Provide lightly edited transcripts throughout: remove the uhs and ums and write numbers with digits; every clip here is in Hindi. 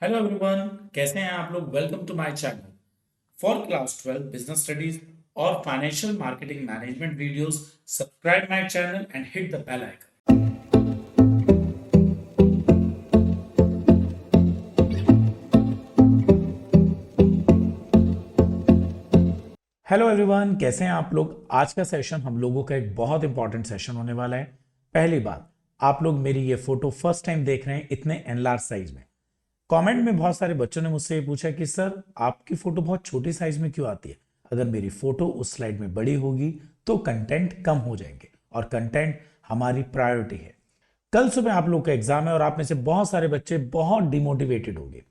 हेलो एवरीवन, कैसे हैं आप लोग। Welcome to my channel for class 12 business studies और financial marketing management videos. Subscribe my channel and hit the bell icon. Hello everyone, कैसे हैं आप लोग। आज का सेशन हम लोगों का एक बहुत इंपॉर्टेंट सेशन होने वाला है। पहली बात, आप लोग मेरी ये फोटो फर्स्ट टाइम देख रहे हैं इतने एनलार्ज साइज में। कमेंट में बहुत सारे बच्चों ने मुझसे ये पूछा कि सर आपकी फोटो बहुत छोटी साइज में क्यों आती है। अगर मेरी फोटो उस स्लाइड में बड़ी होगी तो कंटेंट कम हो जाएंगे, और कंटेंट हमारी प्रायोरिटी है। कल सुबह आप लोग का एग्जाम है और आप में से बहुत सारे बच्चे बहुत डिमोटिवेटेड होंगे।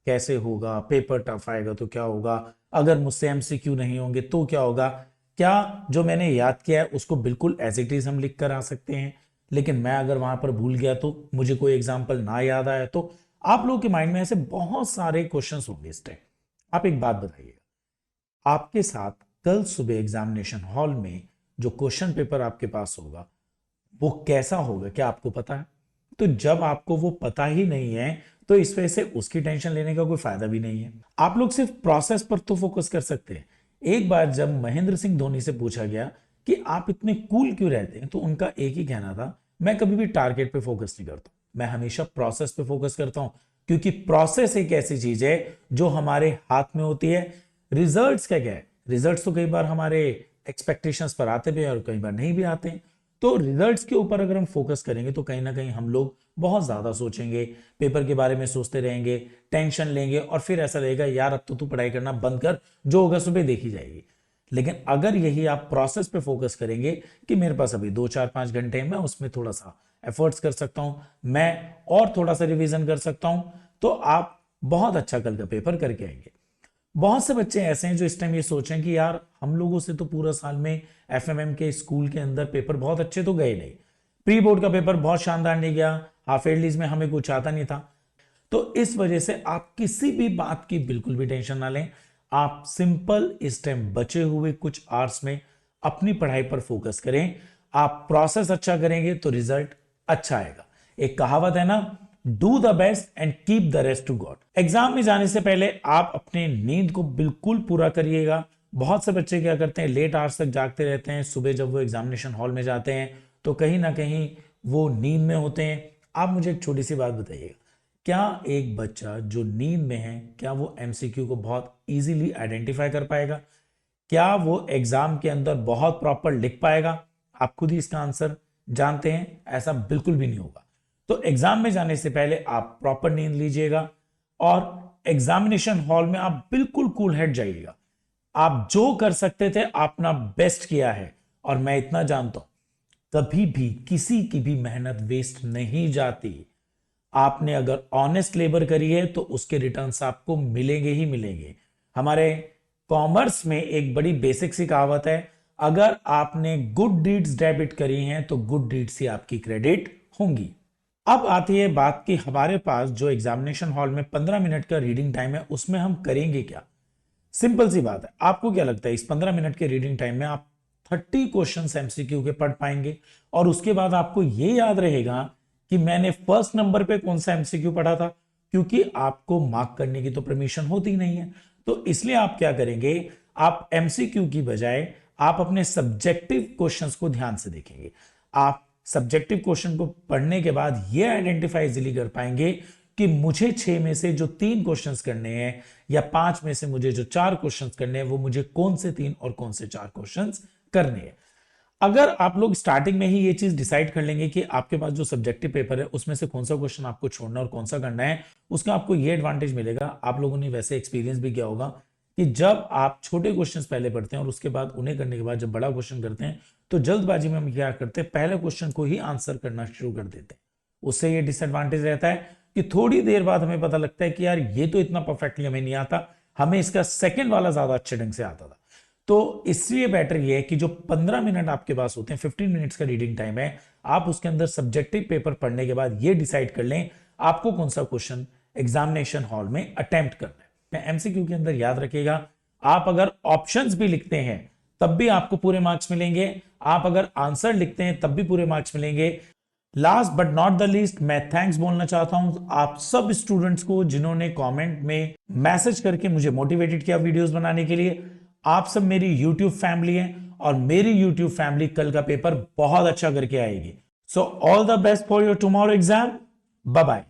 कैसे होगा, पेपर टफ आएगा तो क्या होगा, अगर मुझसे एमसीक्यू नहीं होंगे तो क्या होगा, क्या जो मैंने याद किया है उसको बिल्कुल एज इट इज हम लिख कर आ सकते हैं, लेकिन मैं अगर वहां पर भूल गया तो, मुझे कोई एग्जाम्पल ना याद आया तो। आप लोगों के माइंड में ऐसे बहुत सारे क्वेश्चंस होंगे इस टाइम। आप एक बात बताइए, आपके साथ कल सुबह एग्जामिनेशन हॉल में जो क्वेश्चन पेपर आपके पास होगा वो कैसा होगा, क्या आपको पता है। तो जब आपको वो पता ही नहीं है तो इस वजह से उसकी टेंशन लेने का कोई फायदा भी नहीं है। आप लोग सिर्फ प्रोसेस पर तो फोकस कर सकते हैं। एक बार जब महेंद्र सिंह धोनी से पूछा गया कि आप इतने कूल क्यों रहते हैं, तो उनका एक ही कहना था, मैं कभी भी टारगेट पे फोकस नहीं करता, मैं हमेशा प्रोसेस पे फोकस करता हूं। क्योंकि प्रोसेस एक ऐसी चीज है जो हमारे हाथ में होती है। रिजल्ट्स क्या क्या है, रिजल्ट्स तो कई बार हमारे एक्सपेक्टेशंस पर आते भी हैं और कई बार नहीं भी आते हैं। तो रिजल्ट्स के ऊपर अगर हम फोकस करेंगे तो कहीं ना कहीं हम लोग बहुत ज्यादा सोचेंगे, पेपर के बारे में सोचते रहेंगे, टेंशन लेंगे, और फिर ऐसा लगेगा यार अब तो तू पढ़ाई करना बंद कर, जो होगा सुबह देखी जाएगी। लेकिन अगर यही आप प्रोसेस पे फोकस करेंगे कि मेरे पास अभी 2 4 5 घंटे हैं, मैं उसमें थोड़ा सा एफर्ट्स कर सकता हूं, मैं और थोड़ा सा रिवीजन कर सकता हूं, तो आप बहुत अच्छा कल का पेपर करके आएंगे। बहुत से बच्चे ऐसे हैं जो इस टाइम ये सोच रहे हैं कि यार हम लोगों से तो पूरा साल में एफएमएम के स्कूल के अंदर पेपर बहुत अच्छे तो गए नहीं, प्री बोर्ड का पेपर बहुत शानदार नहीं गया, हाफ ईयरलीज में हमें कुछ आता नहीं था। तो इस वजह से आप किसी भी बात की बिल्कुल भी टेंशन ना लें। आप सिंपल इस टाइम बचे हुए कुछ आवर्स में अपनी पढ़ाई पर फोकस करें। आप प्रोसेस अच्छा करेंगे तो रिजल्ट अच्छा आएगा। एक कहावत है ना, do the best and keep the rest to God. Exam में जाने से पहले आप अपने नींद को बिल्कुल पूरा करिएगा। बहुत से बच्चे क्या करते हैं, लेट आवर्स तक जागते रहते हैं, सुबह जब वो एग्जामिनेशन हॉल में जाते हैं तो कहीं ना कहीं वो नींद में होते हैं। आप मुझे एक छोटी सी बात बताइएगा, क्या एक बच्चा जो नींद में है, क्या वो एमसीक्यू को बहुत इजीली आइडेंटिफाई कर पाएगा? क्या वो एग्जाम के अंदर बहुत प्रॉपर लिख पाएगा? आप खुद ही इसका आंसर जानते हैं, ऐसा बिल्कुल भी नहीं होगा। तो एग्जाम में जाने से पहले आप प्रॉपर नींद लीजिएगा, और एग्जामिनेशन हॉल में आप बिल्कुल कूल हेड जाइएगा। आप जो कर सकते थे अपना बेस्ट किया है, और मैं इतना जानता हूं कभी भी किसी की भी मेहनत वेस्ट नहीं जाती। आपने अगर ऑनेस्ट लेबर करी है तो उसके रिटर्न्स आपको मिलेंगे ही मिलेंगे। हमारे कॉमर्स में एक बड़ी बेसिक सी कहावत है, अगर आपने गुड डीड्स डेबिट करी हैं तो गुड डीड्स ही आपकी क्रेडिट होंगी। अब आती है बात कि हमारे पास जो एग्जामिनेशन हॉल में 15 मिनट का रीडिंग टाइम है उसमें हम करेंगे क्या। सिंपल सी बात है, आपको क्या लगता है इस 15 मिनट के रीडिंग टाइम में आप 30 क्वेश्चन एमसीक्यू के पढ़ पाएंगे, और उसके बाद आपको यह याद रहेगा कि मैंने फर्स्ट नंबर पे कौन सा एमसीक्यू पढ़ा था? क्योंकि आपको मार्क करने की तो परमिशन होती नहीं है। तो इसलिए आप क्या करेंगे, आप एमसीक्यू की बजाय आप अपने सब्जेक्टिव क्वेश्चंस को ध्यान से देखेंगे। आप सब्जेक्टिव क्वेश्चन को पढ़ने के बाद यह आइडेंटिफाई इजिली कर पाएंगे कि मुझे 6 में से जो 3 क्वेश्चंस करने हैं, या 5 में से मुझे जो 4 क्वेश्चंस करने हैं, वो मुझे कौन से 3 और कौन से 4 क्वेश्चंस करने हैं। अगर आप लोग स्टार्टिंग में ही ये चीज डिसाइड कर लेंगे कि आपके पास जो सब्जेक्टिव पेपर है उसमें से कौन सा क्वेश्चन आपको छोड़ना और कौन सा करना है, उसका आपको ये एडवांटेज मिलेगा। आप लोगों ने वैसे एक्सपीरियंस भी किया होगा कि जब आप छोटे क्वेश्चंस पहले पढ़ते हैं और उसके बाद उन्हें करने के बाद जब बड़ा क्वेश्चन करते हैं, तो जल्दबाजी में हम क्या करते हैं, पहले क्वेश्चन को ही आंसर करना शुरू कर देते हैं। उससे ये डिसएडवांटेज रहता है कि थोड़ी देर बाद हमें पता लगता है कि यार ये तो इतना परफेक्टली हमें नहीं आता, हमें इसका सेकंड वाला ज्यादा अच्छे ढंग से आता था। तो इसलिए बेटर ये है कि जो 15 मिनट आपके पास होते हैं, 15 मिनट्स का रीडिंग टाइम है, आप उसके अंदर सब्जेक्टिव पेपर पढ़ने के बाद ये डिसाइड कर लें आपको कौन सा क्वेश्चन एग्जामिनेशन हॉल में अटेम्प्ट करना है। एमसीक्यू के अंदर याद रखिएगा, आप अगर ऑप्शंस भी लिखते हैं तब भी आपको पूरे मार्क्स मिलेंगे, आप अगर आंसर लिखते हैं तब भी पूरे मार्क्स मिलेंगे। Last but not the least, मैं थैंक्स बोलना चाहता हूं आप सब स्टूडेंट्स को जिन्होंने कमेंट में मैसेज करके मुझे मोटिवेटेड किया वीडियोस बनाने के लिए। आप सब मेरी यूट्यूब फैमिली हैं और मेरी यूट्यूब फैमिली कल का पेपर बहुत अच्छा करके आएगी। So all the best for your tomorrow exam. Bye bye.